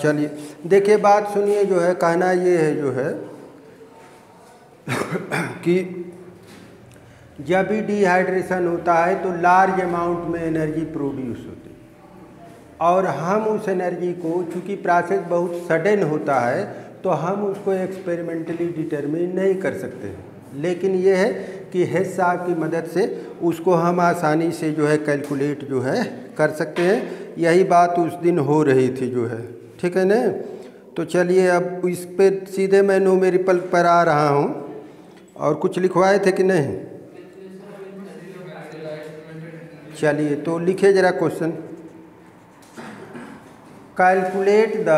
चलिए देखिए, बात सुनिए। जो है कहना ये है जो है कि जब भी डिहाइड्रेशन होता है तो लार्ज अमाउंट में एनर्जी प्रोड्यूस होती है, और हम उस एनर्जी को, चूँकि प्रोसेस बहुत सडन होता है, तो हम उसको एक्सपेरिमेंटली डिटरमिन नहीं कर सकते हैं। लेकिन ये है कि हेस साहब की मदद से उसको हम आसानी से जो है कैलकुलेट जो है कर सकते हैं। यही बात उस दिन हो रही थी जो है, ठीक है ना। तो चलिए अब इस पे सीधे मैं न्यूमेरिकल पर आ रहा हूँ। और कुछ लिखवाए थे कि नहीं? चलिए तो लिखिए ज़रा question. Calculate the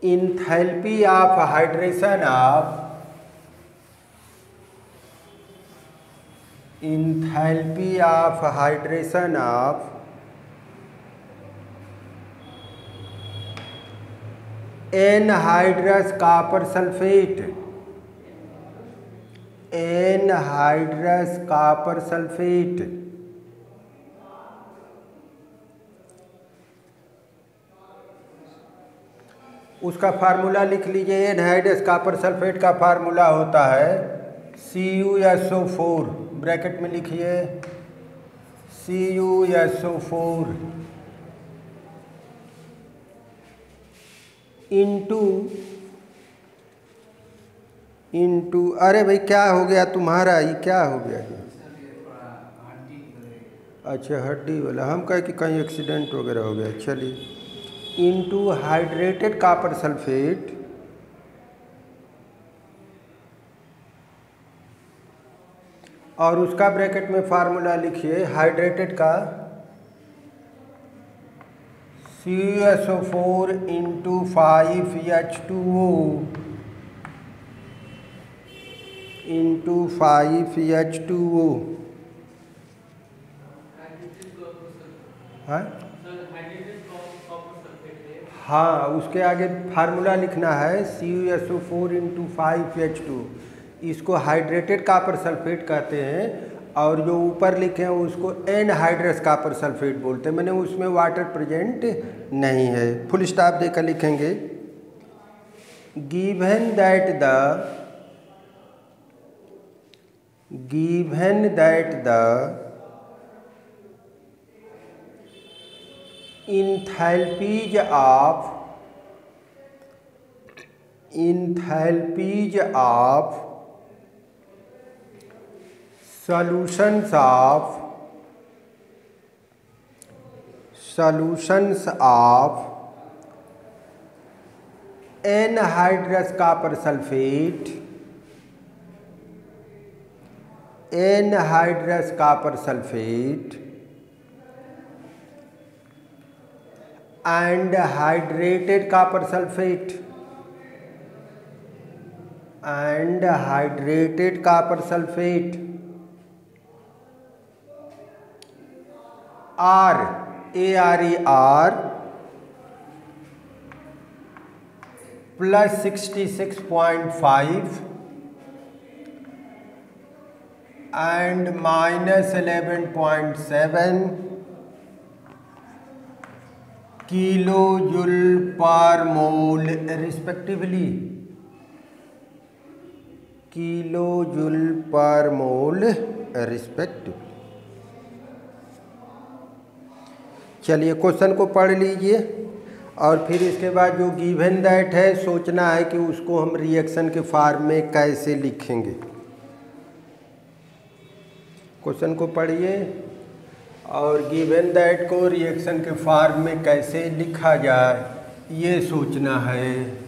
enthalpy of hydration of anhydrous copper sulfate उसका फार्मूला लिख लीजिए। एनहाइड्रस कॉपर सल्फेट का फार्मूला होता है CuSO4, ब्रैकेट में लिखिए CuSO4 इंटू अरे भाई क्या हो गया तुम्हारा, ये क्या हो गया जी? अच्छा हड्डी वाला, हम कहे कि कहीं एक्सीडेंट वगैरह हो गया। चलिए इंटू हाइड्रेटेड कॉपर सल्फेट और उसका ब्रैकेट में फार्मूला लिखिए हाइड्रेटेड का CuSO4 into 5H2O into 5H2O। हाँ, उसके आगे फार्मूला लिखना है CuSO4 इंटू 5H2। इसको हाइड्रेटेड कॉपर सल्फेट कहते हैं, और जो ऊपर लिखे हैं उसको एनहाइड्रस कॉपर सल्फेट बोलते हैं। मैंने उसमें वाटर प्रेजेंट नहीं है। फुल स्टॉप देकर लिखेंगे given that the enthalpies of solutions of anhydrous copper sulfate and hydrated copper sulfate are plus 66.5 and minus 11.7 kilojoule per mole respectively। चलिए क्वेश्चन को पढ़ लीजिए, और फिर इसके बाद जो गिवन दैट है सोचना है कि उसको हम रिएक्शन के फॉर्म में कैसे लिखेंगे। क्वेश्चन को पढ़िए और गिवन दैट को रिएक्शन के फॉर्म में कैसे लिखा जाए ये सोचना है।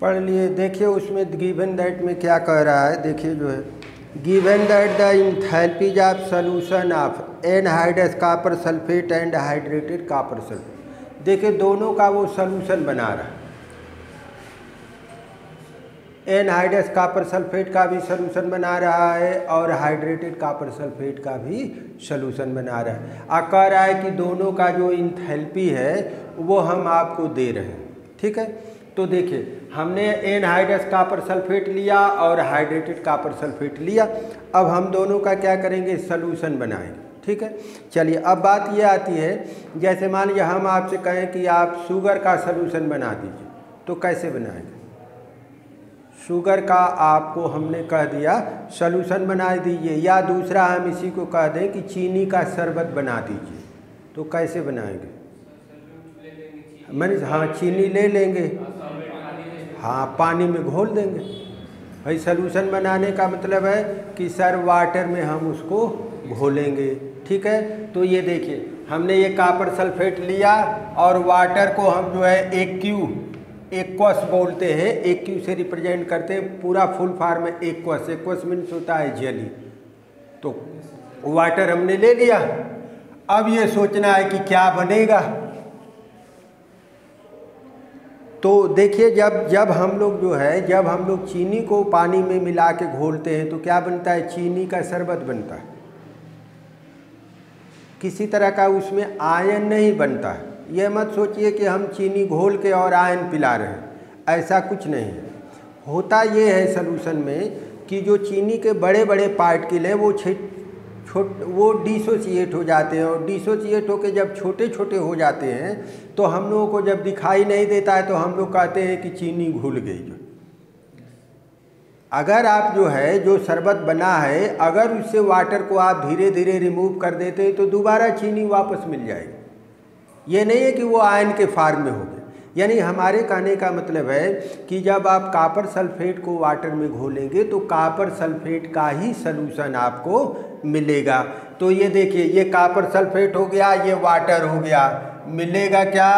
पढ़ लिए। देखिए उसमें गिवन दैट में क्या कह रहा है, देखिए जो है given that the enthalpies of solution of anhydrous copper sulphate and hydrated copper sulphate. देखिए दोनों का वो सॉल्यूशन बना रहा है, एनहाइड्रस कॉपर सल्फेट का भी सॉल्यूशन बना रहा है और हाइड्रेटेड कॉपर सल्फेट का भी सॉल्यूशन बना रहा है। और कह रहा है कि दोनों का जो एंथैल्पी है वो हम आपको दे रहे हैं, ठीक है। तो देखिए हमने एनहाइड्रस कॉपर सल्फेट लिया और हाइड्रेटेड कॉपर सल्फेट लिया, अब हम दोनों का क्या करेंगे, सॉल्यूशन बनाएंगे, ठीक है। चलिए अब बात ये आती है, जैसे मान लीजिए हम आपसे कहें कि आप शुगर का सॉल्यूशन बना दीजिए, तो कैसे बनाएंगे। शुगर का आपको हमने कह दिया सॉल्यूशन बना दीजिए, या दूसरा हम इसी को कह दें कि चीनी का शरबत बना दीजिए, तो कैसे बनाएंगे। मैंने हाँ चीनी ले लेंगे, हाँ पानी में घोल देंगे। भाई सॉल्यूशन बनाने का मतलब है कि सर वाटर में हम उसको घोलेंगे, ठीक है। तो ये देखिए हमने ये कॉपर सल्फेट लिया और वाटर को हम जो है एक्वस बोलते हैं, एक्यू से रिप्रेजेंट करते हैं, पूरा फुल फॉर्म में एक्वस। एक्वस मीन्स होता है जेली। तो वाटर हमने ले लिया, अब ये सोचना है कि क्या बनेगा। तो देखिए जब हम लोग जो है, जब हम लोग चीनी को पानी में मिला के घोलते हैं तो क्या बनता है, चीनी का शरबत बनता है। किसी तरह का उसमें आयन नहीं बनता है। ये मत सोचिए कि हम चीनी घोल के और आयन पिला रहे हैं, ऐसा कुछ नहीं है। होता ये है सॉल्यूशन में कि जो चीनी के बड़े बड़े पार्टिकल हैं वो डिसोसिएट हो जाते हैं, और डिसोसिएट होकर जब छोटे छोटे हो जाते हैं तो हम लोगों को जब दिखाई नहीं देता है तो हम लोग कहते हैं कि चीनी घुल गई। जो अगर आप जो है जो शरबत बना है, अगर उससे वाटर को आप धीरे धीरे रिमूव कर देते हैं तो दोबारा चीनी वापस मिल जाएगी। ये नहीं है कि वो आयन के फॉर्म में हो गए। यानी हमारे कहने का मतलब है कि जब आप कॉपर सल्फेट को वाटर में घोलेंगे तो कॉपर सल्फेट का ही सॉल्यूशन आपको मिलेगा। तो ये देखिए ये कॉपर सल्फेट हो गया, ये वाटर हो गया, मिलेगा क्या,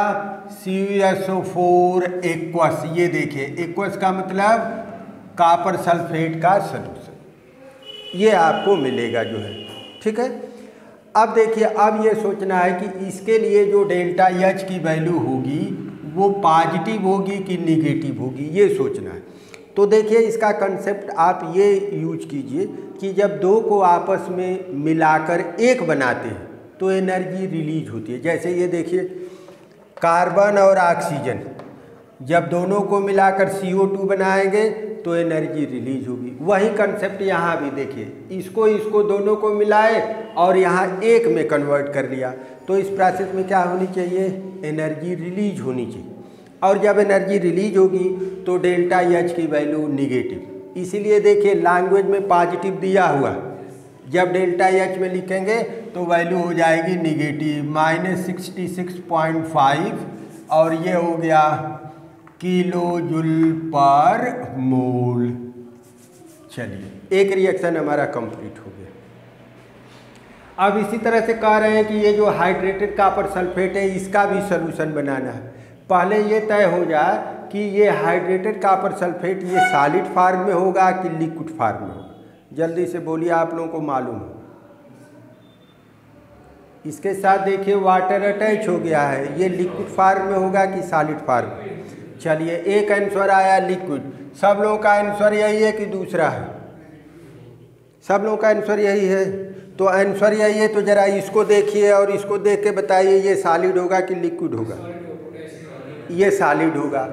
CuSO4 एक्वस। ये देखिए एक्वस का मतलब कॉपर सल्फेट का सॉल्यूशन, ये आपको मिलेगा जो है, ठीक है। अब देखिए अब ये सोचना है कि इसके लिए जो डेल्टा H की वैल्यू होगी वो पॉजिटिव होगी कि निगेटिव होगी, ये सोचना है। तो देखिए इसका कंसेप्ट आप ये यूज कीजिए कि जब दो को आपस में मिलाकर एक बनाते हैं तो एनर्जी रिलीज होती है। जैसे ये देखिए कार्बन और ऑक्सीजन, जब दोनों को मिलाकर CO2 बनाएंगे तो एनर्जी रिलीज होगी। वही कंसेप्ट यहाँ भी देखिए, इसको दोनों को मिलाए और यहाँ एक में कन्वर्ट कर लिया, तो इस प्रोसेस में क्या होनी चाहिए, एनर्जी रिलीज होनी चाहिए। और जब एनर्जी रिलीज होगी तो डेल्टा H की वैल्यू निगेटिव। इसीलिए देखिए लैंग्वेज में पॉजिटिव दिया हुआ, जब डेल्टा H में लिखेंगे तो वैल्यू हो जाएगी निगेटिव -66.5, और ये हो गया किलो जूल पर मोल। चलिए एक रिएक्शन हमारा कंप्लीट हो गया। अब इसी तरह से कह रहे हैं कि ये जो हाइड्रेटेड कॉपर सल्फेट है इसका भी सॉल्यूशन बनाना है। पहले ये तय हो जाए कि ये हाइड्रेटेड कॉपर सल्फेट ये सॉलिड फॉर्म में होगा कि लिक्विड फॉर्म में होगा। जल्दी से बोलिए, आप लोगों को मालूम हो। इसके साथ देखिए वाटर अटैच हो गया है, ये लिक्विड फॉर्म में होगा कि सॉलिड फॉर्म में। चलिए एक आंसर आया लिक्विड। सब लोगों का आंसर यही है कि दूसरा है, सब लोगों का आंसर यही है। तो आंसर यही है तो जरा इसको देखिए और इसको देख के बताइए ये सॉलिड होगा कि लिक्विड होगा। ये सॉलिड होगा।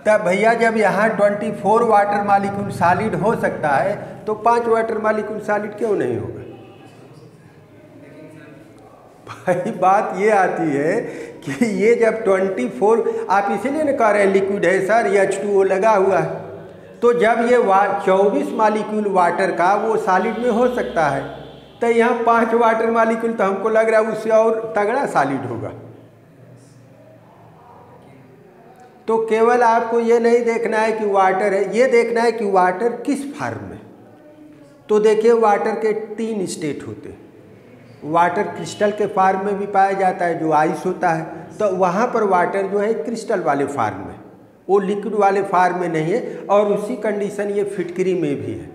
तब भैया जब यहाँ 24 वाटर मॉलिक्यूल सॉलिड हो सकता है तो 5 वाटर मॉलिक्यूल सॉलिड क्यों नहीं होगा। भाई बात ये आती है कि ये जब 24, आप इसीलिए ना कह रहे हैं लिक्विड है सर, ये H2O लगा हुआ है, तो जब ये 24 मॉलिक्यूल वाटर का वो सॉलिड में हो सकता है, तो यहाँ 5 वाटर मॉलिक्यूल तो हमको लग रहा है उससे और तगड़ा सॉलिड होगा। तो केवल आपको ये नहीं देखना है कि वाटर है, ये देखना है कि वाटर किस फॉर्म में। तो देखिए वाटर के 3 स्टेट होते हैं। वाटर क्रिस्टल के फॉर्म में भी पाया जाता है जो आइस होता है, तो वहाँ पर वाटर जो है क्रिस्टल वाले फॉर्म में, वो लिक्विड वाले फार्म में नहीं है। और उसी कंडीशन ये फिटकरी में भी है,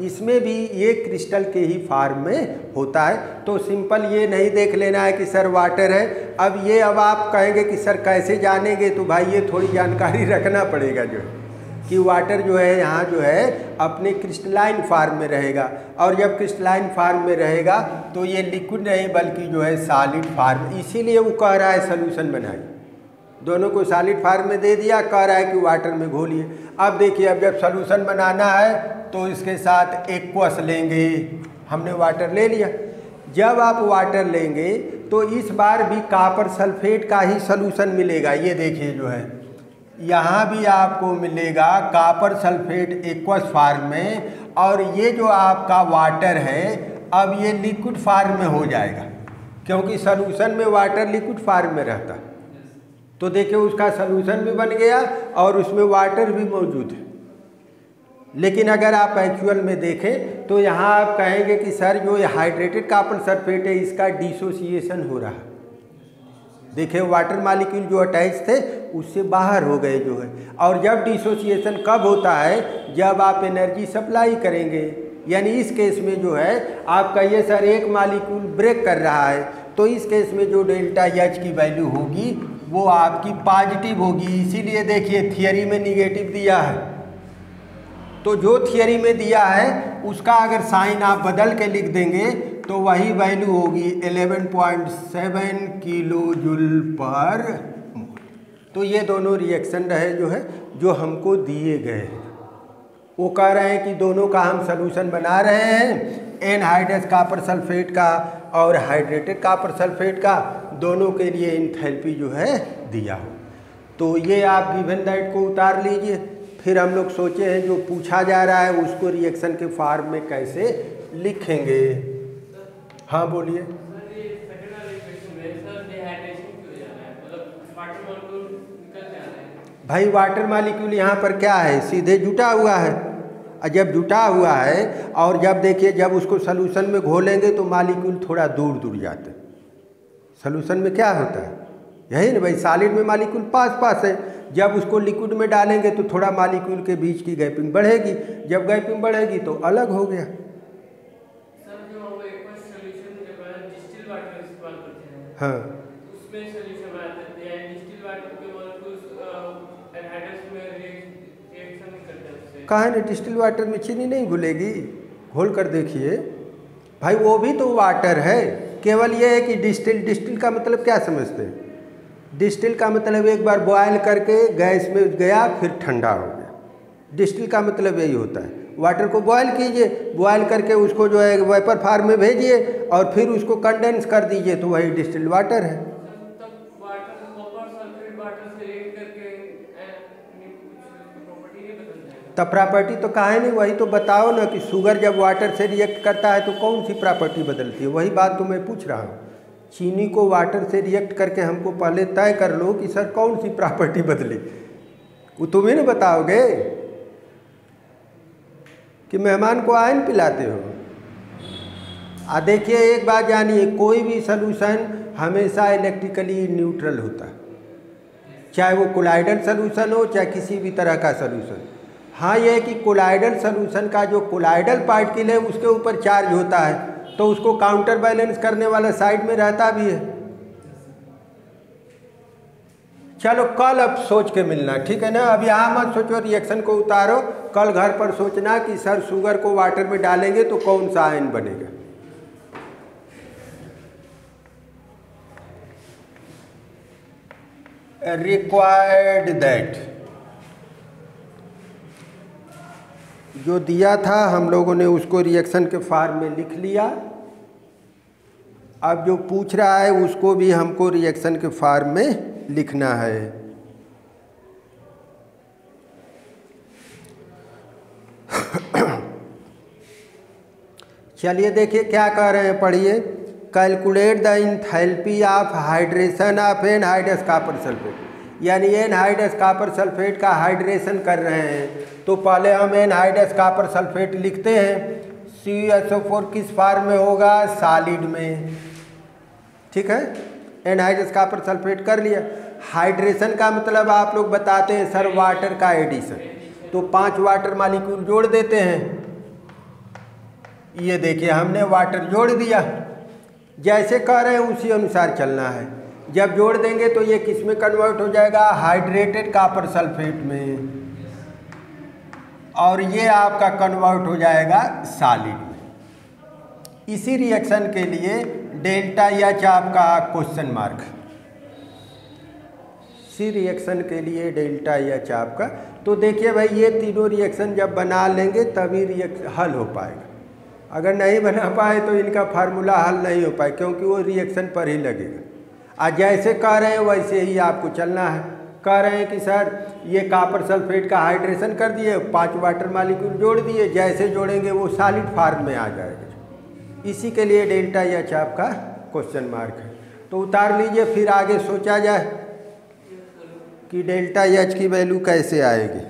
इसमें भी ये क्रिस्टल के ही फार्म में होता है। तो सिंपल ये नहीं देख लेना है कि सर वाटर है। अब आप कहेंगे कि सर कैसे जानेंगे, तो भाई ये थोड़ी जानकारी रखना पड़ेगा जो है कि वाटर जो है यहाँ जो है अपने क्रिस्टलाइन फार्म में रहेगा। और जब क्रिस्टलाइन फार्म में रहेगा तो ये लिक्विड नहीं बल्कि जो है सॉलिड फार्म, इसीलिए वो कह रहा है सॉल्यूशन बनाइए। दोनों को सॉलिड फार्म में दे दिया, कह रहा है कि वाटर में घोलिए। अब देखिए, अब जब सॉल्यूशन बनाना है तो इसके साथ एक्वस लेंगे, हमने वाटर ले लिया। जब आप वाटर लेंगे तो इस बार भी कॉपर सल्फेट का ही सॉल्यूशन मिलेगा। ये देखिए जो है यहाँ भी आपको मिलेगा कॉपर सल्फेट एक्वस फार्म में, और ये जो आपका वाटर है अब ये लिक्विड फार्म में हो जाएगा, क्योंकि सॉल्यूशन में वाटर लिक्विड फार्म में रहता है। तो देखिए उसका सॉल्यूशन भी बन गया और उसमें वाटर भी मौजूद है। लेकिन अगर आप एक्चुअल में देखें तो यहाँ आप कहेंगे कि सर जो ये हाइड्रेटेड कॉपर सल्फेट है इसका डिसोसिएशन हो रहा है। देखिए वाटर मॉलिक्यूल जो अटैच थे उससे बाहर हो गए जो है। और जब डिसोसिएशन कब होता है, जब आप एनर्जी सप्लाई करेंगे। यानी इस केस में जो है आप कहिए सर एक मॉलिक्यूल ब्रेक कर रहा है, तो इस केस में जो डेल्टा एच की वैल्यू होगी वो आपकी पॉजिटिव होगी। इसीलिए देखिए थियरी में निगेटिव दिया है, तो जो थियरी में दिया है उसका अगर साइन आप बदल के लिख देंगे तो वही वैल्यू होगी 11.7 किलो जूल पर मोल। तो ये दोनों रिएक्शन रहे जो है जो हमको दिए गए। वो कह रहे हैं कि दोनों का हम सॉल्यूशन बना रहे हैं, एनहाइड्रस कॉपर सल्फेट का और हाइड्रेटेड कॉपर सल्फेट का, दोनों के लिए एंथैल्पी जो है दिया हो। तो ये आप गिवन दैट को उतार लीजिए। फिर हम लोग सोचे हैं जो पूछा जा रहा है उसको रिएक्शन के फॉर्म में कैसे लिखेंगे। हाँ बोलिए। भाई वाटर मॉलिक्यूल यहाँ पर क्या है, सीधे जुटा हुआ है। और जब जुटा हुआ है और जब देखिए जब उसको सॉल्यूशन में घोलेंगे तो मॉलिक्यूल थोड़ा दूर दूर जाते हैं। सॉल्यूशन में क्या होता है यही ना भाई, सॉलिड में मॉलिक्यूल पास पास है। जब उसको लिक्विड में डालेंगे तो थोड़ा मॉलिक्यूल के बीच की गैपिंग बढ़ेगी, जब गैपिंग बढ़ेगी तो अलग हो गया। हाँ उसमें सॉल्यूशन बनाते हैं डिस्टिल वाटर के मॉलिक्यूल्स एनहाइड्रस में रिएक्शन नहीं करते उससे। कहाँ है डिस्टिल वाटर में चीनी नहीं घुलेगी, घोल कर देखिए भाई, वो भी तो वाटर है। केवल ये है कि डिस्टिल का मतलब क्या समझते हैं, डिस्टिल का मतलब एक बार बॉयल करके गैस में गया फिर ठंडा हो गया। डिस्टिल का मतलब यही होता है। वाटर को बॉयल कीजिए, बॉयल करके उसको जो है वेपर फार्म में भेजिए और फिर उसको कंडेंस कर दीजिए तो वही डिस्टिल्ड वाटर है। तब प्रॉपर्टी तो कहाँ नहीं, वही तो बताओ ना कि शुगर जब वाटर से रिएक्ट करता है तो कौन सी प्रॉपर्टी बदलती है, वही बात तो मैं पूछ रहा हूँ। चीनी को वाटर से रिएक्ट करके हमको पहले तय कर लो कि सर कौन सी प्रॉपर्टी बदली, वो तुम्हें नहीं बताओगे कि मेहमान को आयन पिलाते हो। देखिए एक बात जानिए, कोई भी सॉल्यूशन हमेशा इलेक्ट्रिकली न्यूट्रल होता है, चाहे वो कोलाइडल सॉल्यूशन हो चाहे किसी भी तरह का सॉल्यूशन। हाँ ये है कि कोलाइडल सॉल्यूशन का जो कोलाइडल पार्टिकल है उसके ऊपर चार्ज होता है तो उसको काउंटर बैलेंस करने वाला साइड में रहता भी है। चलो कल अब सोच के मिलना, ठीक है ना। अब यहाँ मत सोचो, रिएक्शन को उतारो, कल घर पर सोचना कि सर शुगर को वाटर में डालेंगे तो कौन सा आयन बनेगा। रिक्वायर्ड दैट जो दिया था हम लोगों ने उसको रिएक्शन के फॉर्म में लिख लिया। अब जो पूछ रहा है उसको भी हमको रिएक्शन के फॉर्म में लिखना है। चलिए देखिए क्या कह रहे हैं, पढ़िए। Calculate the enthalpy of hydration of anhydrous copper sulphate. यानी एनहाइड्रस कॉपर सल्फेट का हाइड्रेशन कर रहे हैं तो पहले हम एनहाइड्रस कॉपर सल्फेट लिखते हैं। CuSO4 किस फॉर्म में होगा, सॉलिड में, ठीक है। एनहाइड्रस कॉपर सल्फेट कर लिया। हाइड्रेशन का मतलब आप लोग बताते हैं सर वाटर का एडिशन, तो 5 वाटर मालिक्यूल जोड़ देते हैं। ये देखिए हमने वाटर जोड़ दिया, जैसे कह रहे हैं उसी अनुसार चलना है। जब जोड़ देंगे तो ये किस में कन्वर्ट हो जाएगा, हाइड्रेटेड कॉपर सल्फेट में, और ये आपका कन्वर्ट हो जाएगा सॉलिड में। इसी रिएक्शन के लिए डेल्टा एच आपका क्वेश्चन मार्क, इसी रिएक्शन के लिए डेल्टा एच आपका। तो देखिए भाई ये तीनों रिएक्शन जब बना लेंगे तभी रिएक्शन हल हो पाएगा, अगर नहीं बना पाए तो इनका फार्मूला हल नहीं हो पाए, क्योंकि वो रिएक्शन पर ही लगेगा। आज जैसे कह रहे हैं वैसे ही आपको चलना है। कह रहे हैं कि सर ये कॉपर सल्फेट का हाइड्रेशन कर दिए, 5 वाटर मालिक्यूल जोड़ दिए, जैसे जोड़ेंगे वो सॉलिड फॉर्म में आ जाएगा। इसी के लिए डेल्टा एच आपका क्वेश्चन मार्क है। तो उतार लीजिए, फिर आगे सोचा जाए कि डेल्टा एच की वैल्यू कैसे आएगी।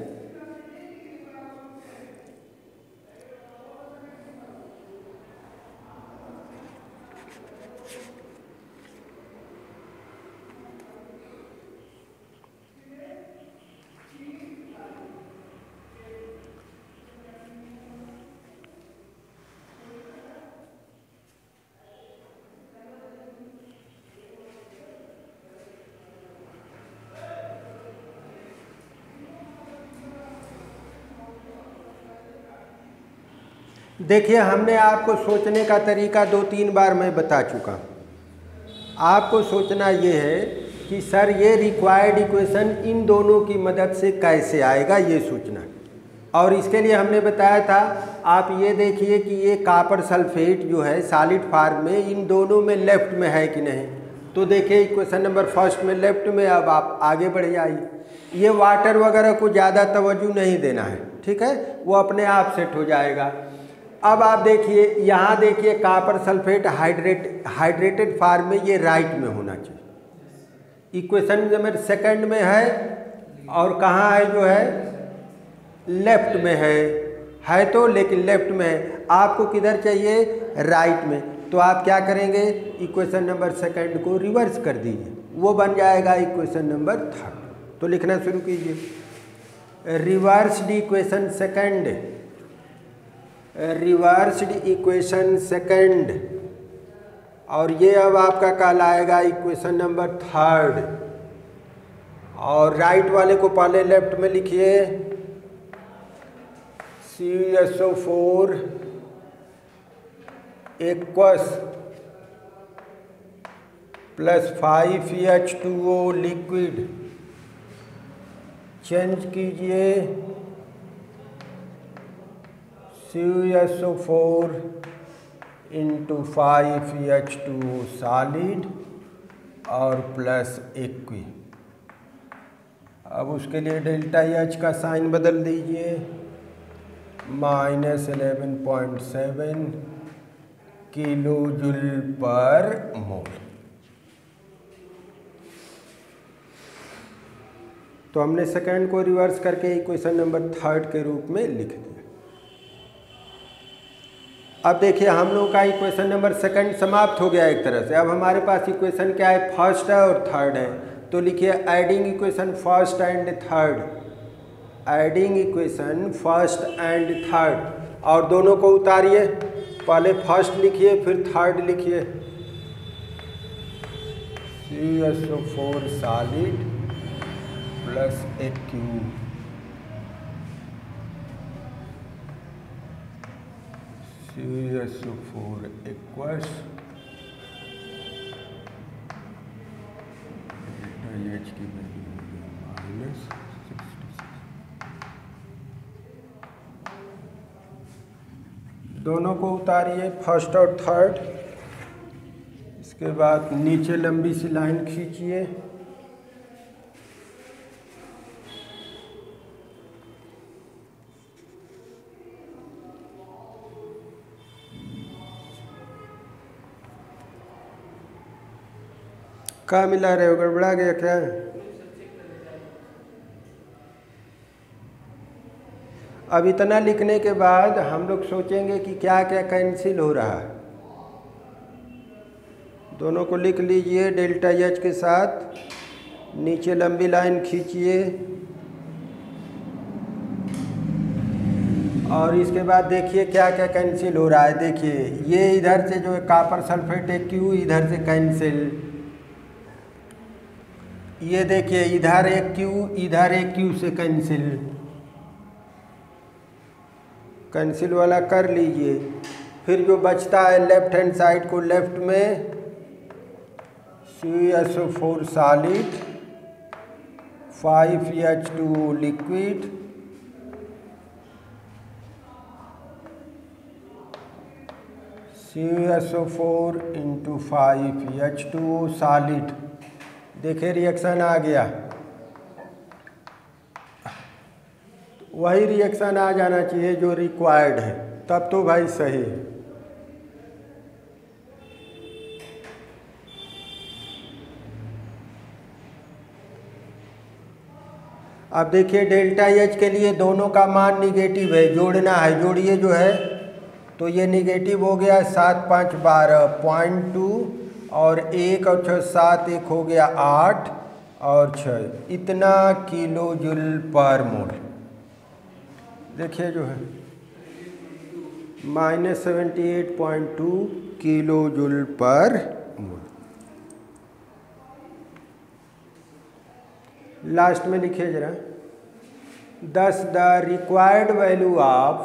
देखिए हमने आपको सोचने का तरीका 2-3 बार मैं बता चुका हूँ। आपको सोचना ये है कि सर ये रिक्वायर्ड इक्वेशन इन दोनों की मदद से कैसे आएगा, ये सोचना। और इसके लिए हमने बताया था, आप ये देखिए कि ये कॉपर सल्फेट जो है सॉलिड फॉर्म में इन दोनों में लेफ्ट में है कि नहीं। तो देखिए इक्वेशन नंबर फर्स्ट में लेफ्ट में, अब आप आगे बढ़ जाइए। ये वाटर वगैरह को ज़्यादा तवज्जो नहीं देना है, ठीक है, वो अपने आप सेट हो जाएगा। अब आप देखिए यहाँ देखिए कॉपर सल्फेट हाइड्रेटेड फॉर्म में, ये राइट में होना चाहिए। इक्वेशन नंबर सेकंड में है और कहाँ है, जो है लेफ्ट में है तो, लेकिन लेफ्ट में है। आपको किधर चाहिए, राइट में। तो आप क्या करेंगे, इक्वेशन नंबर सेकंड को रिवर्स कर दीजिए, वो बन जाएगा इक्वेशन नंबर थर्ड। तो लिखना शुरू कीजिए, reversed equation second, reversed equation second, और ये अब आपका कहलाएगा इक्वेशन नंबर थर्ड। और राइट वाले को पहले लेफ्ट में लिखिए, CuSO4 aqueous plus 5H2O liquid, change कीजिए CuSO4 इंटू 5H2O सॉलिड और प्लस एक्वी। अब उसके लिए डेल्टा एच का साइन बदल दीजिए, -11.7 किलो जूल पर मोल। तो हमने सेकंड को रिवर्स करके इक्वेशन नंबर थर्ड के रूप में लिख दिया। अब देखिए हम लोगों का इक्वेशन नंबर सेकंड समाप्त हो गया एक तरह से। अब हमारे पास इक्वेशन क्या है, फर्स्ट है और थर्ड है। तो लिखिए adding equation first and third, adding equation first and third, और दोनों को उतारिए, पहले फर्स्ट लिखिए फिर थर्ड लिखिए। CuSO4 solid plus aq, CuSO4 aqueous delta H की वैल्यू -66। दोनों को उतारिए, फर्स्ट और थर्ड। इसके बाद नीचे लंबी सी लाइन खींचिए, क्या मिला रहे हो, गड़बड़ा गया क्या? अब इतना लिखने के बाद हम लोग सोचेंगे कि क्या क्या कैंसिल हो रहा है। दोनों को लिख लीजिए डेल्टा एच के साथ, नीचे लंबी लाइन खींचिए और इसके बाद देखिए क्या क्या कैंसिल हो रहा है। देखिए ये इधर से जो है कॉपर सल्फेट एक क्यू इधर से कैंसिल, ये देखिए इधर एक क्यू इधर एक क्यू से कैंसिल, कैंसिल वाला कर लीजिए। फिर जो बचता है लेफ्ट हैंड साइड को लेफ्ट में CuSO4 solid 5H2O liquid CuSO4 × 5H2O solid. देखिए रिएक्शन आ गया, वही रिएक्शन आ जाना चाहिए जो रिक्वायर्ड है, तब तो भाई सही है। अब देखिए डेल्टा H के लिए दोनों का मान निगेटिव है, जोड़ना है, जोड़िए जो है तो ये निगेटिव हो गया 7 5 12 0.2 और 1 और 6 7 1 हो गया 8 और 6 इतना किलो जूल पर मोल। देखिए जो है -78.2 किलो जूल पर मोल। लास्ट में लिखिए जरा, thus the required value of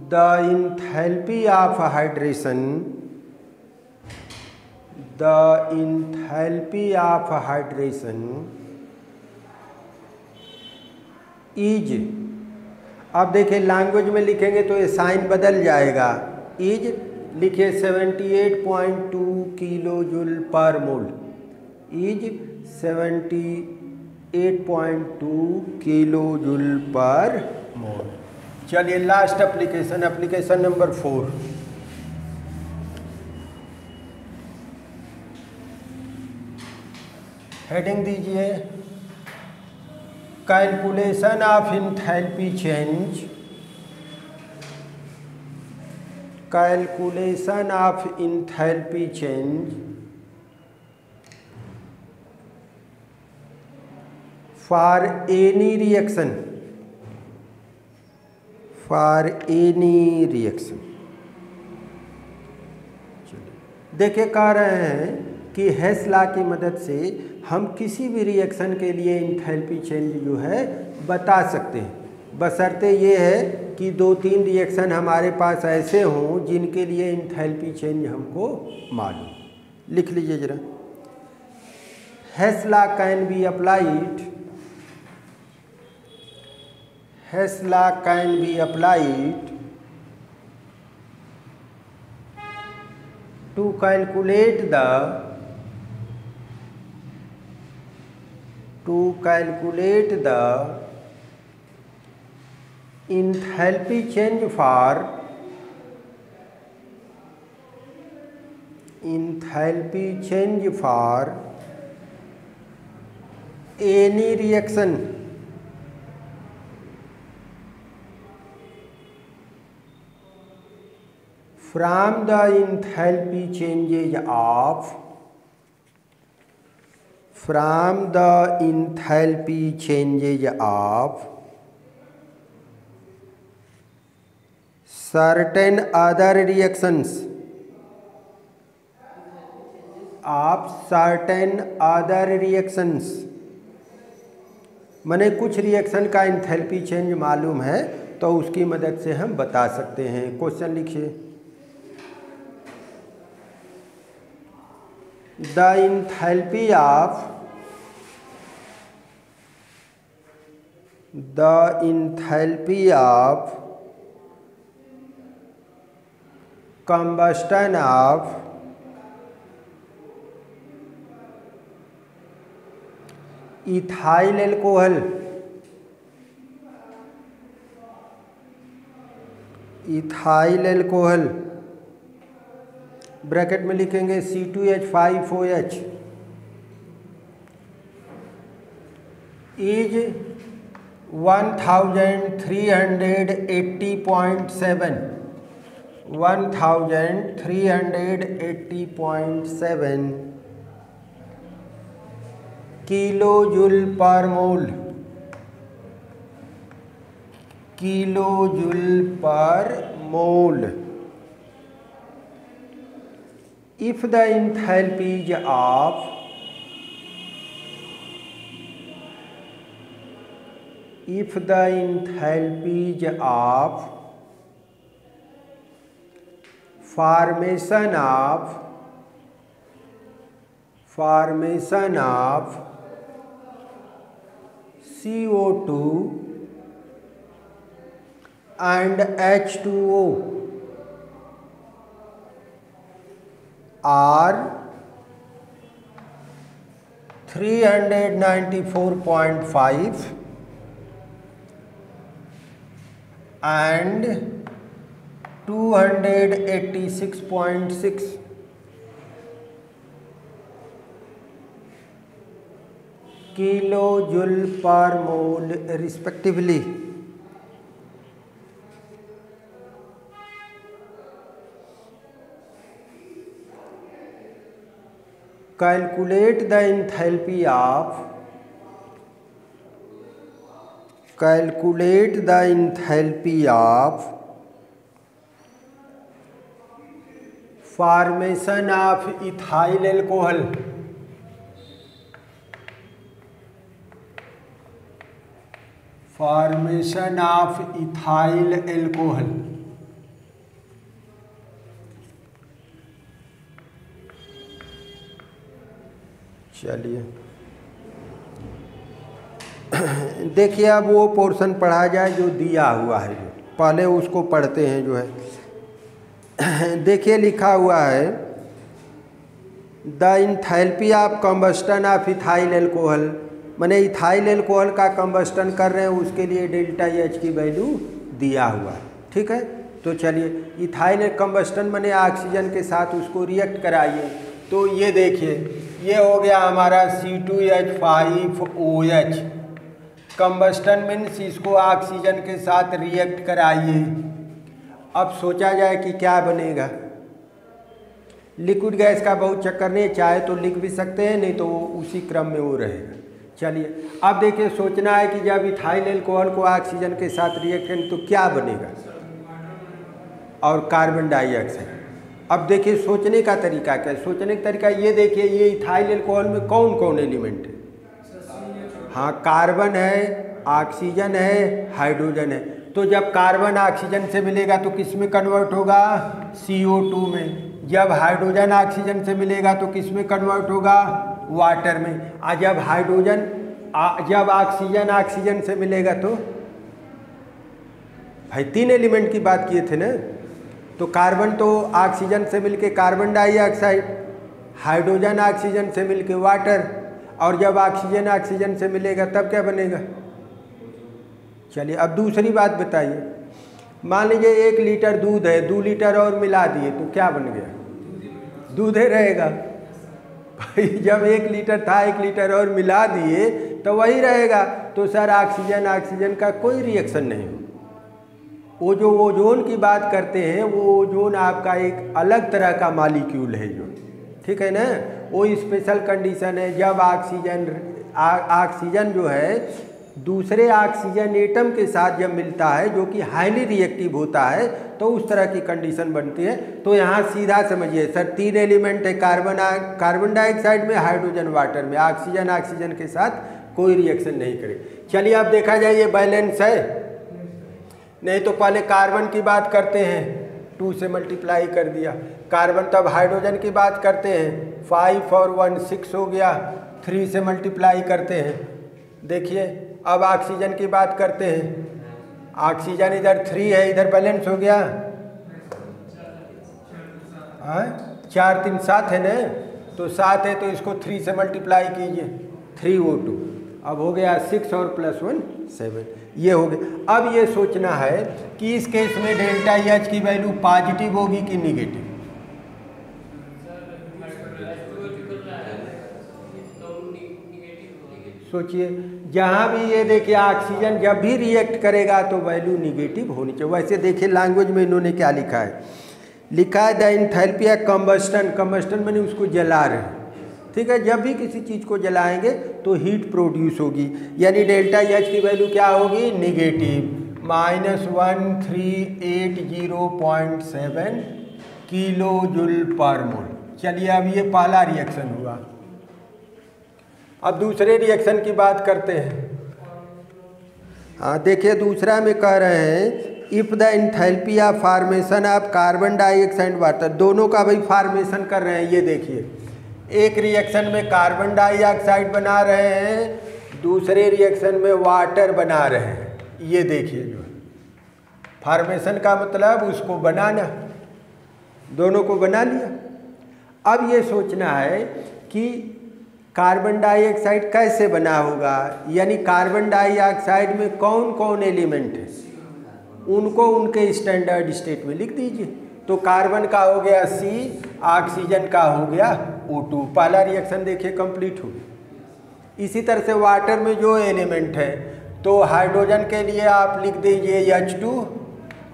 the enthalpy of hydration is, अब देखिए लैंग्वेज में लिखेंगे तो ये साइन बदल जाएगा, इज लिखिए 78.2 kilo joule per mole, is 78.2 kilo joule per mole. चलिए last application, application number 4। Heading दीजिए calculation of enthalpy change, calculation of enthalpy change for any reaction, देखिए कह रहे हैं कि हेस लॉ की मदद से हम किसी भी रिएक्शन के लिए इंथैल्पी चेंज जो है बता सकते हैं, बशर्ते ये है कि 2-3 रिएक्शन हमारे पास ऐसे हों जिनके लिए इंथैल्पी चेंज हमको मालूम। लिख लीजिए जरा, Hess law can be applied, Hess law can be applied to calculate the enthalpy change for any reaction from the enthalpy changes of certain other reactions, माने कुछ रिएक्शन का इंथैल्पी चेंज मालूम है तो उसकी मदद से हम बता सकते हैं। क्वेश्चन लिखिए, the enthalpy of combustion of ethyl alcohol, bracket में लिखेंगे C2H5OH, is 1380.7 1380.7 kilo joule per mole, kilo joule per mole. If the enthalpies of formation of CO2 and H2O are 394.5 and 286.6 kilo joule per mole respectively. Calculate the enthalpy of formation of ethyl alcohol, चलिए देखिए अब वो portion पढ़ा जाए जो दिया हुआ है, जो पहले उसको पढ़ते हैं जो है। देखिए लिखा हुआ है the enthalpy of combustion of ethyl alcohol, माने इथाइल एल्कोहल का कंबस्टन कर रहे हैं उसके लिए डेल्टा एच की वैल्यू दिया हुआ है। ठीक है, तो चलिए इथाइल कंबस्टन माने ऑक्सीजन के साथ उसको रिएक्ट कराइए। तो ये देखिए ये हो गया हमारा C2H5OH। कंबस्टन मीन्स इसको ऑक्सीजन के साथ रिएक्ट कराइए। अब सोचा जाए कि क्या बनेगा। लिक्विड गैस का बहुत चक्कर नहीं, चाहे तो लिख भी सकते हैं, नहीं तो उसी क्रम में वो रहेगा। चलिए अब देखिए सोचना है कि जब इथाइल एल्कोहल को ऑक्सीजन के साथ रिएक्ट करें तो क्या बनेगा, और कार्बन डाइऑक्साइड। अब देखिए सोचने का तरीका क्या है। सोचने का तरीका ये देखिए, ये इथाइल एल्कोहल में कौन कौन एलिमेंट है। हाँ, कार्बन है, ऑक्सीजन है, हाइड्रोजन है। तो जब कार्बन ऑक्सीजन से मिलेगा तो किस में कन्वर्ट होगा, CO2 में। जब हाइड्रोजन ऑक्सीजन से मिलेगा तो किस में कन्वर्ट होगा, वाटर में। और जब ऑक्सीजन ऑक्सीजन से मिलेगा तो भाई 3 एलिमेंट की बात किए थे ना। तो कार्बन तो ऑक्सीजन से मिलके कार्बन डाइऑक्साइड, हाइड्रोजन ऑक्सीजन से मिलके वाटर, और जब ऑक्सीजन ऑक्सीजन से मिलेगा तब क्या बनेगा। चलिए अब दूसरी बात बताइए, मान लीजिए 1 लीटर दूध है, 2 लीटर और मिला दिए तो क्या बन गया, दूध ही रहेगा। भाई जब 1 लीटर था 1 लीटर और मिला दिए तो वही रहेगा। तो सर ऑक्सीजन ऑक्सीजन का कोई रिएक्शन नहीं हो। वो जो ओजोन की बात करते हैं, वो ओजोन आपका एक अलग तरह का मॉलिक्यूल है जो, ठीक है ना, वो स्पेशल कंडीशन है। जब ऑक्सीजन जो है दूसरे ऑक्सीजन एटम के साथ जब मिलता है जो कि हाईली रिएक्टिव होता है तो उस तरह की कंडीशन बनती है। तो यहाँ सीधा समझिए सर 3 एलिमेंट है, कार्बन डाइऑक्साइड में, हाइड्रोजन वाटर में, ऑक्सीजन ऑक्सीजन के साथ कोई रिएक्शन नहीं करे। चलिए अब देखा जाए ये बैलेंस है, नहीं तो पहले कार्बन की बात करते हैं, 2 से मल्टीप्लाई कर दिया कार्बन, तब हाइड्रोजन की बात करते हैं, 5 और 1 6 हो गया, 3 से मल्टीप्लाई करते हैं। देखिए अब ऑक्सीजन की बात करते हैं, ऑक्सीजन इधर 3 है, इधर बैलेंस हो गया, 4 3 7 है ना, तो 7 है तो इसको 3 से मल्टीप्लाई कीजिए, 3O2, अब हो गया 6 और +1 7, ये हो गया। अब ये सोचना है कि इस केस में डेल्टा एच की वैल्यू पॉजिटिव होगी कि निगेटिव। सोचिए, जहाँ भी ये देखिए ऑक्सीजन जब भी रिएक्ट करेगा तो वैल्यू निगेटिव होनी चाहिए। वैसे देखिए लैंग्वेज में इन्होंने क्या लिखा है, लिखा है the enthalpy of combustion, combustion मैंने उसको जला रहे हैं, ठीक है। जब भी किसी चीज़ को जलाएंगे तो हीट प्रोड्यूस होगी, यानी डेल्टा एच की वैल्यू क्या होगी, negative -1380.7 kilo joule per mole. चलिए अब ये पहला रिएक्शन हुआ। अब दूसरे रिएक्शन की बात करते हैं। हाँ देखिए दूसरा में कह रहे हैं if the enthalpy of formation of carbon dioxide water, दोनों का भाई फार्मेशन कर रहे हैं। ये देखिए एक रिएक्शन में कार्बन डाइऑक्साइड बना रहे हैं, दूसरे रिएक्शन में वाटर बना रहे हैं। ये देखिए जो फार्मेशन का मतलब उसको बनाना, दोनों को बना लिया। अब ये सोचना है कि कार्बन डाइऑक्साइड कैसे बना होगा, यानी कार्बन डाइऑक्साइड में कौन कौन एलिमेंट है, उनको उनके स्टैंडर्ड स्टेट में लिख दीजिए। तो कार्बन का हो गया C, ऑक्सीजन का हो गया O2। पहला रिएक्शन देखिए कंप्लीट हो गया। इसी तरह से वाटर में जो एलिमेंट है, तो हाइड्रोजन के लिए आप लिख दीजिए H2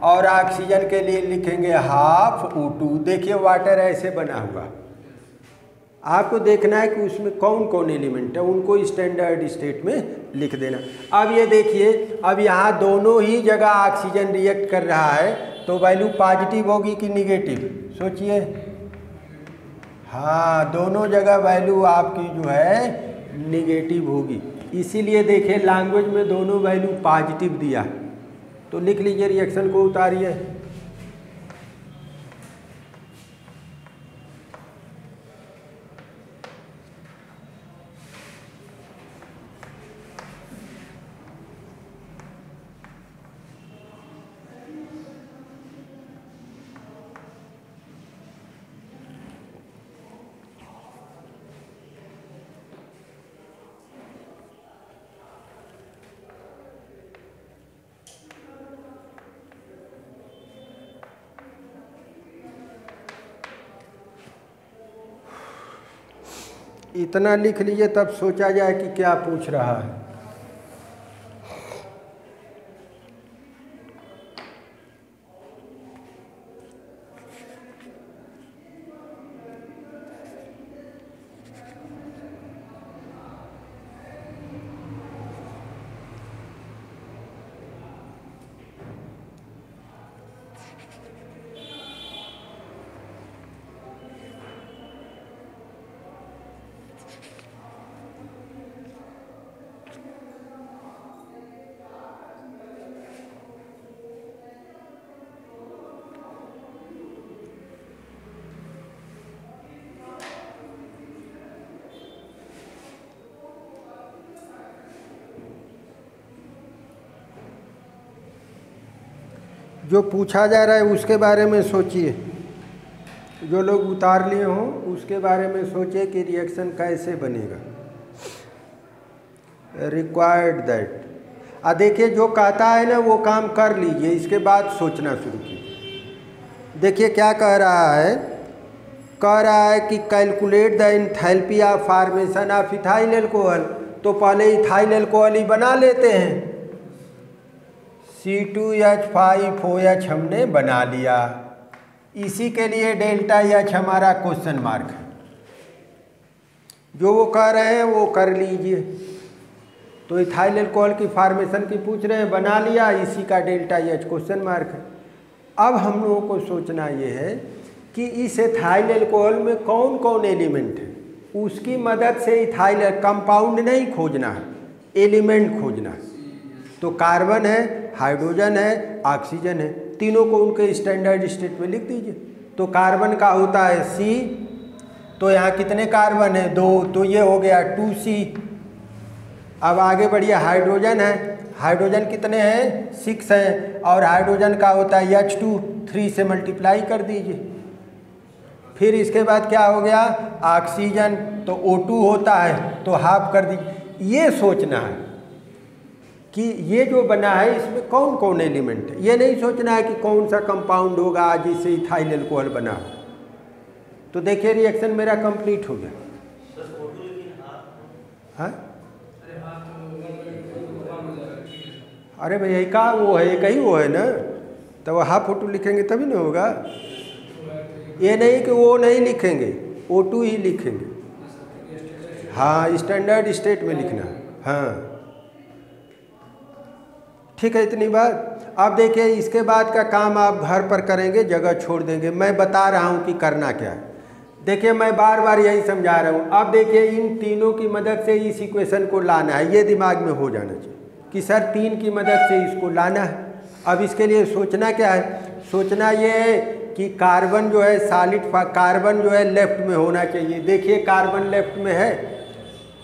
और ऑक्सीजन के लिए लिखेंगे हाफ O2। देखिए वाटर ऐसे बना हुआ, आपको देखना है कि उसमें कौन कौन एलिमेंट है, उनको स्टैंडर्ड स्टेट में लिख देना। अब ये देखिए, अब यहाँ दोनों ही जगह ऑक्सीजन रिएक्ट कर रहा है, तो वैल्यू पॉजिटिव होगी कि निगेटिव, सोचिए। हाँ दोनों जगह वैल्यू आपकी जो है निगेटिव होगी, इसीलिए देखिए लैंग्वेज में दोनों वैल्यू पॉजिटिव दिया। तो लिख लीजिए, रिएक्शन को उतारिए। इतना लिख लीजिए तब सोचा जाए कि क्या पूछ रहा है। जो पूछा जा रहा है उसके बारे में सोचिए, जो लोग उतार लिए हों उसके बारे में सोचिए कि रिएक्शन कैसे बनेगा। रिक्वायर्ड दैट, देखिए जो कहता है ना वो काम कर लीजिए, इसके बाद सोचना शुरू कीजिए। देखिए क्या कह रहा है, कह रहा है कि calculate the enthalpy of formation of ethyl alcohol. तो पहले इथाइल एल्कोहल ही बना लेते हैं, C2H5OH हमने बना लिया, इसी के लिए डेल्टा H हमारा क्वेश्चन मार्क है। जो वो कह रहे हैं वो कर लीजिए। तो इथाइल एल्कोहल की फार्मेशन की पूछ रहे हैं, बना लिया, इसी का डेल्टा H क्वेश्चन मार्क है। अब हम लोगों को सोचना ये है कि इस इथाइल एल्कोहल में कौन कौन एलिमेंट है, उसकी मदद से इथाइल कंपाउंड नहीं खोजना है, एलिमेंट खोजना है। तो कार्बन है, हाइड्रोजन है, ऑक्सीजन है, तीनों को उनके स्टैंडर्ड स्टेट में लिख दीजिए। तो कार्बन का होता है C, तो यहाँ कितने कार्बन है, 2, तो ये हो गया 2C। अब आगे बढ़िए, हाइड्रोजन है, हाइड्रोजन कितने हैं, 6 हैं, और हाइड्रोजन का होता है H2, 3 से मल्टीप्लाई कर दीजिए। फिर इसके बाद क्या हो गया, ऑक्सीजन, तो O2 होता है, तो हाफ कर दीजिए। ये सोचना है कि ये जो बना है इसमें कौन कौन एलिमेंट है, ये नहीं सोचना है कि कौन सा कंपाउंड होगा जिससे इथाइल एल्कोहल बना हो। तो देखिए रिएक्शन मेरा कंप्लीट हो गया। हाँ अरे भाई यही का वो है, एक ही वो है ना, तो वो हाफ O2 लिखेंगे तभी ना होगा। ये नहीं कि वो नहीं लिखेंगे, O2 ही लिखेंगे। हाँ, स्टैंडर्ड स्टेट में लिखना है। हाँ ठीक है, इतनी बात। अब देखिए इसके बाद का काम आप घर पर करेंगे, जगह छोड़ देंगे। मैं बता रहा हूँ कि करना क्या है। देखिए मैं बार बार यही समझा रहा हूँ। अब देखिए इन तीनों की मदद से इस इक्वेशन को लाना है, ये दिमाग में हो जाना चाहिए कि सर 3 की मदद से इसको लाना है। अब इसके लिए सोचना क्या है, सोचना ये है कि कार्बन जो है सॉलिड, कार्बन जो है लेफ्ट में होना चाहिए। देखिए कार्बन लेफ्ट में है,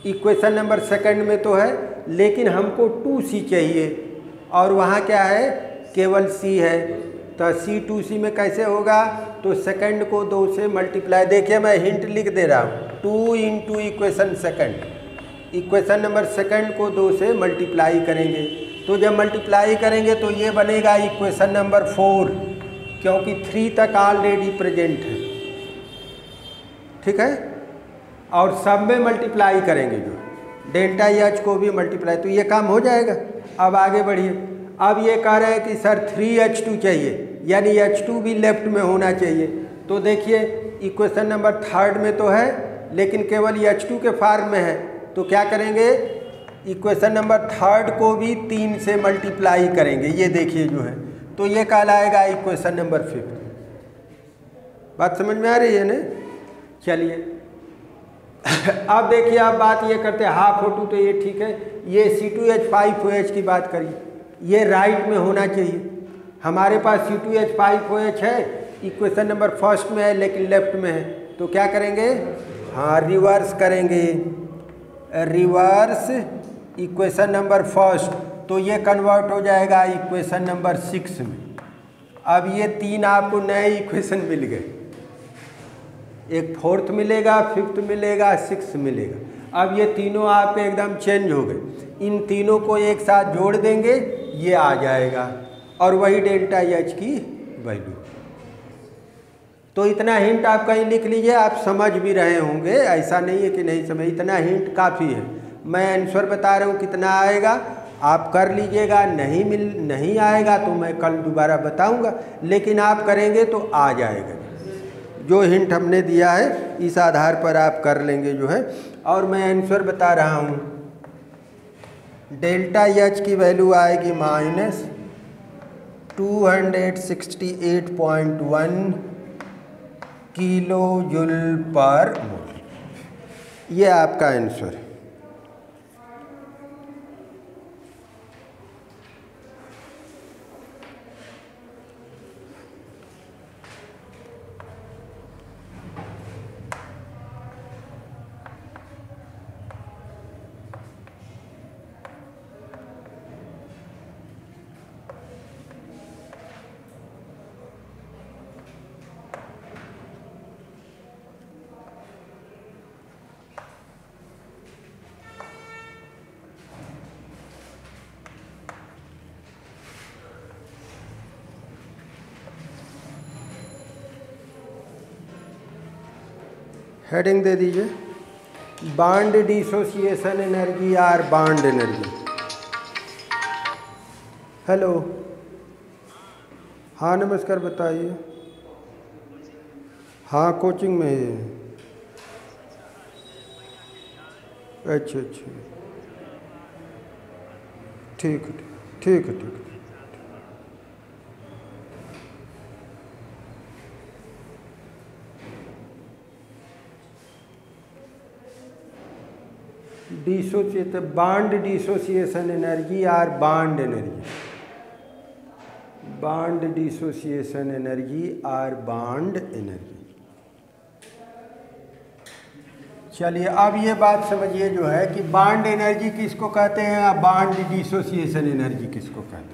इक्वेशन नंबर 2 में तो है, लेकिन हमको 2C चाहिए और वहाँ क्या है, केवल C है। तो C2C में कैसे होगा, तो सेकंड को 2 से मल्टीप्लाई। देखिए मैं हिंट लिख दे रहा हूँ, 2 into equation second, equation number 2 को 2 से मल्टीप्लाई करेंगे। तो जब मल्टीप्लाई करेंगे तो ये बनेगा इक्वेशन नंबर 4, क्योंकि 3 तक ऑलरेडी प्रेजेंट है। ठीक है, और सब में मल्टीप्लाई करेंगे, जो डेल्टा H को भी मल्टीप्लाई, तो ये काम हो जाएगा। अब आगे बढ़िए। अब ये कह रहे हैं कि सर 3H2 चाहिए, यानी H2 भी लेफ्ट में होना चाहिए। तो देखिए इक्वेशन नंबर 3 में तो है, लेकिन केवल H2 के फॉर्म में है। तो क्या करेंगे, इक्वेशन नंबर 3 को भी 3 से मल्टीप्लाई करेंगे। ये देखिए जो है, तो ये कहलाएगा इक्वेशन नंबर 5। बात समझ में आ रही है ना। चलिए अब देखिए, अब बात ये करते हैं हाफ O2, तो ये ठीक है। ये C2H5OH की बात करिए, ये राइट में होना चाहिए। हमारे पास C2H5OH है, इक्वेशन नंबर 1 में है, लेकिन लेफ्ट में है। तो क्या करेंगे, हाँ रिवर्स करेंगे, रिवर्स इक्वेशन नंबर 1, तो ये कन्वर्ट हो जाएगा इक्वेशन नंबर 6 में। अब ये 3 आपको नए इक्वेशन मिल गए, एक 4th मिलेगा, 5th मिलेगा, 6th मिलेगा। अब ये तीनों आपके एकदम चेंज हो गए। इन तीनों को एक साथ जोड़ देंगे, ये आ जाएगा, और वही डेल्टा H की वैल्यू। तो इतना हिंट आप कहीं लिख लीजिए, आप समझ भी रहे होंगे, ऐसा नहीं है कि नहीं समझ, इतना हिंट काफ़ी है। मैं आंसर बता रहा हूँ कितना आएगा, आप कर लीजिएगा। नहीं आएगा तो मैं कल दोबारा बताऊँगा, लेकिन आप करेंगे तो आ जाएगा। जो हिंट हमने दिया है इस आधार पर आप कर लेंगे जो है। और मैं आंसर बता रहा हूँ, डेल्टा H की वैल्यू आएगी -268.1 किलो जूल पर मोल। ये आपका आंसर है। हेडिंग दे दीजिए, बॉन्ड डिसोसिएशन एनर्जी और बॉन्ड एनर्जी। हेलो, हाँ नमस्कार, बताइए। हाँ कोचिंग में है। अच्छा, ठीक है, ठीक है, ठीक है। बॉन्ड डिसोसिएशन एनर्जी और bond energy, bond dissociation energy और बॉन्ड एनर्जी। चलिए अब ये बात समझिए जो है कि बॉन्ड एनर्जी किसको कहते हैं और बॉन्ड डिसोसिएशन एनर्जी किसको कहते हैं।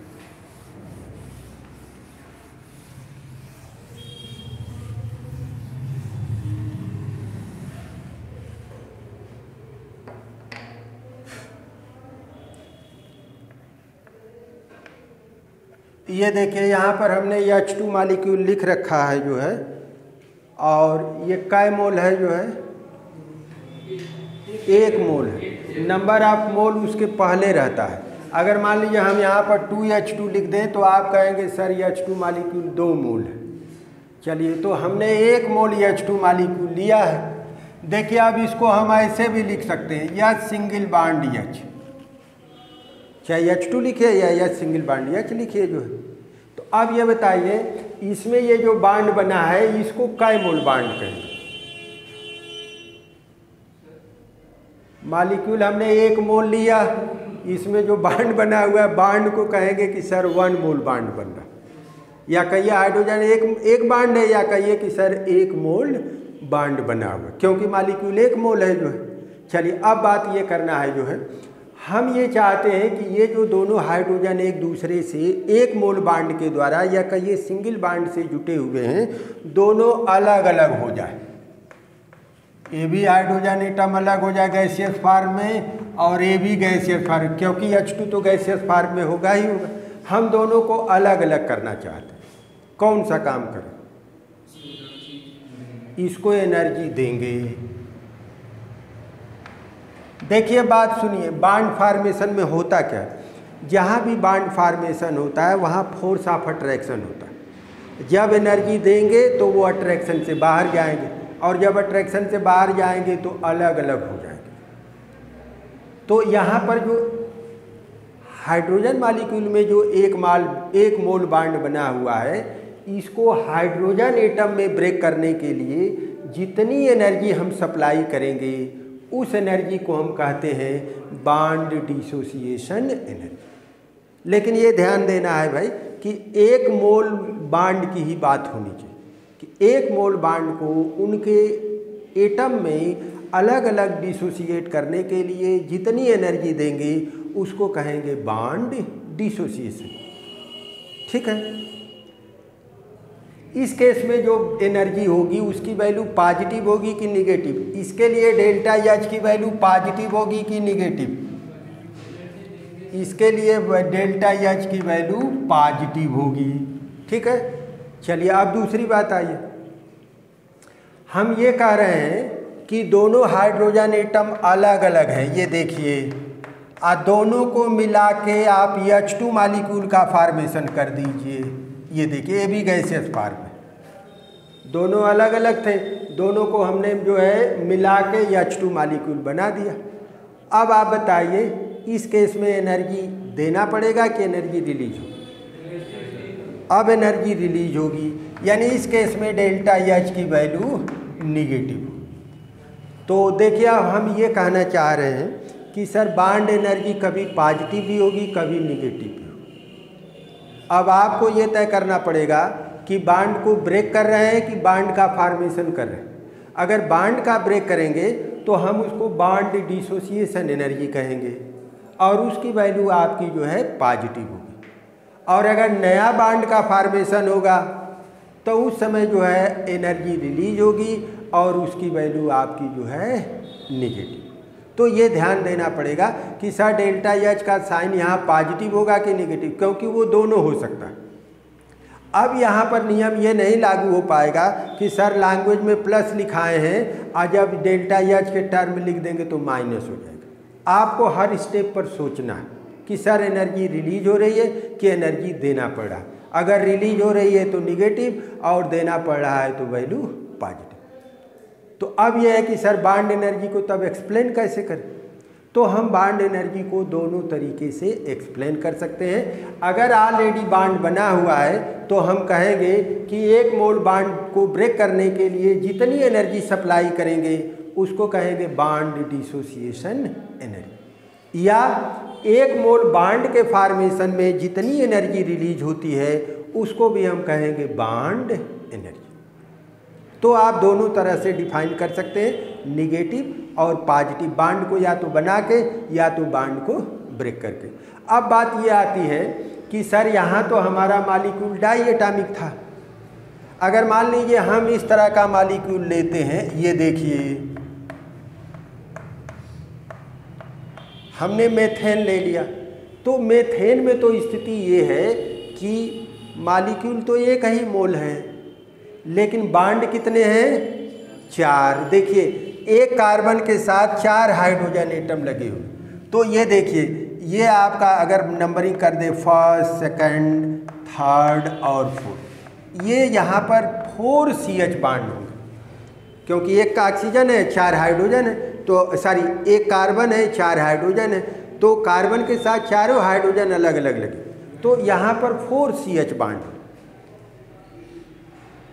ये देखिए यहाँ पर हमने H2 मॉलिक्यूल लिख रखा है जो है, और ये कै मोल है जो है, 1 मोल है। नंबर ऑफ मोल उसके पहले रहता है। अगर मान लीजिए हम यहाँ पर 2H2 लिख दें तो आप कहेंगे सर H2 मालिक्यूल 2 मोल है। चलिए, तो हमने 1 मोल H2 मालिक्यूल लिया है। देखिए, अब इसको हम ऐसे भी लिख सकते हैं, H सिंगल बॉन्ड H, चाहे H2 लिखिए या H सिंगल बॉन्ड H लिखिए जो है। तो अब ये बताइए, इसमें ये जो बॉन्ड बना है इसको कै मोल बॉन्ड कहेंगे? मालिक्यूल हमने 1 मोल लिया, इसमें जो बॉन्ड बना हुआ है बॉन्ड को कहेंगे कि सर 1 मोल बॉन्ड बन रहा, या कहिए हाइड्रोजन एक बॉन्ड है, या कहिए कि सर 1 मोल बॉन्ड बना हुआ, क्योंकि मालिक्यूल 1 मोल है जो है। चलिए, अब बात ये करना है जो है, हम ये चाहते हैं कि ये जो दोनों हाइड्रोजन एक दूसरे से 1 मोल बॉन्ड के द्वारा या कहिए सिंगल बॉन्ड से जुटे हुए हैं, दोनों अलग अलग हो जाए। ए भी हाइड्रोजन एटम अलग हो जाए गैसियस फॉर्म में, और ए भी गैसियस फॉर्म, क्योंकि H2 तो गैसियस फॉर्म में होगा ही होगा। हम दोनों को अलग अलग करना चाहते हैं। कौन सा काम करें? इसको एनर्जी देंगे। देखिए, बात सुनिए, बॉन्ड फॉर्मेशन में होता क्या है? जहाँ भी बॉन्ड फॉर्मेशन होता है वहाँ फोर्स ऑफ अट्रैक्शन होता है। जब एनर्जी देंगे तो वो अट्रैक्शन से बाहर जाएंगे, और जब अट्रैक्शन से बाहर जाएंगे तो अलग अलग हो जाएंगे। तो यहाँ पर जो हाइड्रोजन मालिक्यूल में जो 1 मोल बॉन्ड बना हुआ है, इसको हाइड्रोजन एटम में ब्रेक करने के लिए जितनी एनर्जी हम सप्लाई करेंगे उस एनर्जी को हम कहते हैं बॉन्ड डिसोसिएशन एनर्जी। लेकिन ये ध्यान देना है भाई कि 1 मोल बॉन्ड की ही बात होनी चाहिए, कि 1 मोल बॉन्ड को उनके एटम में अलग अलग डिसोसिएट करने के लिए जितनी एनर्जी देंगे उसको कहेंगे बॉन्ड डिसोसिएशन। ठीक है। इस केस में जो एनर्जी होगी उसकी वैल्यू पॉजिटिव होगी कि निगेटिव? इसके लिए डेल्टा H की वैल्यू पॉजिटिव होगी कि निगेटिव? इसके लिए डेल्टा H की वैल्यू पॉजिटिव होगी। ठीक है। चलिए, अब दूसरी बात आइए, हम ये कह रहे हैं कि दोनों हाइड्रोजन एटम अलग अलग हैं। ये देखिए, दोनों को मिला के आप H2 मालिक्यूल का फॉर्मेशन कर दीजिए। ये देखिए, ये भी गैसियस फॉर्म है। दोनों अलग अलग थे, दोनों को हमने जो है मिला के H2 मालिक्यूल बना दिया। अब आप बताइए, इस केस में एनर्जी देना पड़ेगा कि एनर्जी रिलीज होगी? अब एनर्जी रिलीज होगी, यानी इस केस में डेल्टा H की वैल्यू निगेटिव। तो देखिए, अब हम ये कहना चाह रहे हैं कि सर बॉन्ड एनर्जी कभी पॉजिटिव भी होगी, कभी निगेटिव भी होगी। अब आपको ये तय करना पड़ेगा कि बॉन्ड को ब्रेक कर रहे हैं कि बॉन्ड का फॉर्मेशन कर रहे हैं। अगर बॉन्ड का ब्रेक करेंगे तो हम उसको बॉन्ड डिसोसिएशन एनर्जी कहेंगे, और उसकी वैल्यू आपकी जो है पॉजिटिव होगी। और अगर नया बॉन्ड का फॉर्मेशन होगा तो उस समय जो है एनर्जी रिलीज होगी और उसकी वैल्यू आपकी जो है निगेटिव। तो ये ध्यान देना पड़ेगा कि सर डेल्टा H का साइन यहाँ पॉजिटिव होगा कि निगेटिव, क्योंकि वो दोनों हो सकता है। अब यहाँ पर नियम ये नहीं लागू हो पाएगा कि सर लैंग्वेज में प्लस लिखाए हैं और जब डेल्टा H के टर्म लिख देंगे तो माइनस हो जाएगा। आपको हर स्टेप पर सोचना है कि सर एनर्जी रिलीज हो रही है कि एनर्जी देना पड़ रहा है। अगर रिलीज हो रही है तो निगेटिव और देना पड़ रहा है तो वैल्यू पॉजिटिव। तो अब यह है कि सर बॉन्ड एनर्जी को तब एक्सप्लेन कैसे करें? तो हम बॉन्ड एनर्जी को दोनों तरीके से एक्सप्लेन कर सकते हैं। अगर ऑलरेडी बॉन्ड बना हुआ है तो हम कहेंगे कि 1 मोल बॉन्ड को ब्रेक करने के लिए जितनी एनर्जी सप्लाई करेंगे उसको कहेंगे बॉन्ड डिसोसिएशन एनर्जी, या 1 मोल बॉन्ड के फॉर्मेशन में जितनी एनर्जी रिलीज होती है उसको भी हम कहेंगे बॉन्ड एनर्जी। तो आप दोनों तरह से डिफाइन कर सकते हैं, निगेटिव और पॉजिटिव, बॉन्ड को या तो बना के या तो बॉन्ड को ब्रेक करके। अब बात ये आती है कि सर यहाँ तो हमारा मॉलिक्यूल डाई एटॉमिक था। अगर मान लीजिए हम इस तरह का मॉलिक्यूल लेते हैं, ये देखिए हमने मेथेन ले लिया, तो मेथेन में तो स्थिति ये है कि मॉलिक्यूल तो एक ही मोल है, लेकिन बॉन्ड कितने हैं? 4। देखिए एक कार्बन के साथ 4 हाइड्रोजन एटम लगे हुए। तो ये देखिए, ये आपका अगर नंबरिंग कर दे फर्स्ट, सेकंड, थर्ड और फोर्थ, ये यहाँ पर 4 CH बांड होंगे, क्योंकि एक का ऑक्सीजन है, 4 हाइड्रोजन है, तो सॉरी एक कार्बन है, 4 हाइड्रोजन है, तो कार्बन के साथ चारों हाइड्रोजन अलग अलग लगे, तो यहाँ पर 4 CH बांड।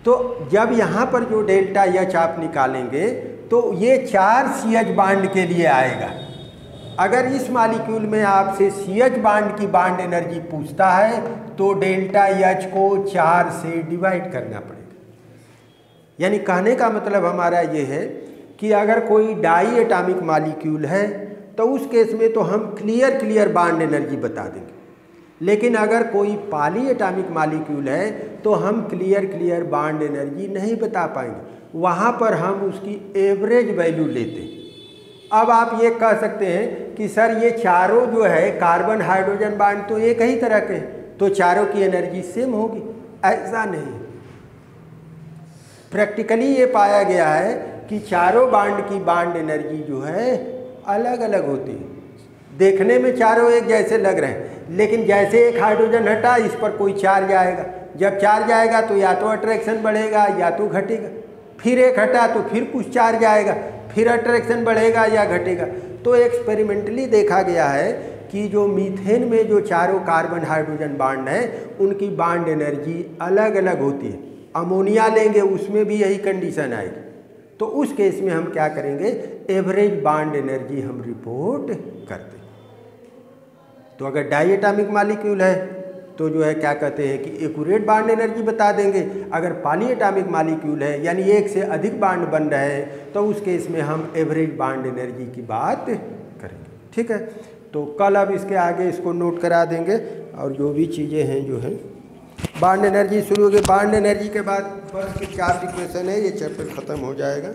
तो जब यहाँ पर जो डेल्टा H आप निकालेंगे तो ये 4 CH बांड के लिए आएगा। अगर इस मॉलिक्यूल में आपसे CH बांड की बांड एनर्जी पूछता है तो डेल्टा H को 4 से डिवाइड करना पड़ेगा। यानी कहने का मतलब हमारा ये है कि अगर कोई डाई एटॉमिक मॉलिक्यूल है तो उस केस में तो हम क्लियर बांड एनर्जी बता देंगे, लेकिन अगर कोई पॉली एटॉमिक मॉलिक्यूल है तो हम क्लियर बांड एनर्जी नहीं बता पाएंगे, वहाँ पर हम उसकी एवरेज वैल्यू लेते हैं। अब आप ये कह सकते हैं कि सर ये चारों जो है कार्बन हाइड्रोजन बांड तो एक ही तरह के हैं, तो चारों की एनर्जी सेम होगी। ऐसा नहीं, प्रैक्टिकली ये पाया गया है कि चारों बांड की बांड एनर्जी जो है अलग अलग होती है। देखने में चारों एक जैसे लग रहे हैं, लेकिन जैसे एक हाइड्रोजन हटा इस पर कोई चार्ज आएगा, जब चार्ज आएगा तो या तो अट्रैक्शन बढ़ेगा या तो घटेगा, फिर एक हटा तो फिर कुछ चार्ज आएगा, फिर अट्रैक्शन बढ़ेगा या घटेगा। तो एक्सपेरिमेंटली देखा गया है कि जो मीथेन में जो चारों कार्बन हाइड्रोजन बांड हैं उनकी बांड एनर्जी अलग अलग होती है। अमोनिया लेंगे उसमें भी यही कंडीशन आएगी, तो उस केस में हम क्या करेंगे, एवरेज बांड एनर्जी हम रिपोर्ट करते हैं। तो अगर डाई एटॉमिक मॉलिक्यूल है तो जो है क्या कहते हैं कि एक्यूरेट बांड एनर्जी बता देंगे। अगर पॉली एटॉमिक मॉलिक्यूल है यानी एक से अधिक बांड बन रहे हैं तो उस केस में हम एवरेज बांड एनर्जी की बात करेंगे। ठीक है, तो कल अब इसके आगे इसको नोट करा देंगे और जो भी चीज़ें हैं जो है बांड एनर्जी शुरू हो गई। बांड एनर्जी के बाद बस के 4 इक्वेशन है, ये चैप्टर ख़त्म हो जाएगा।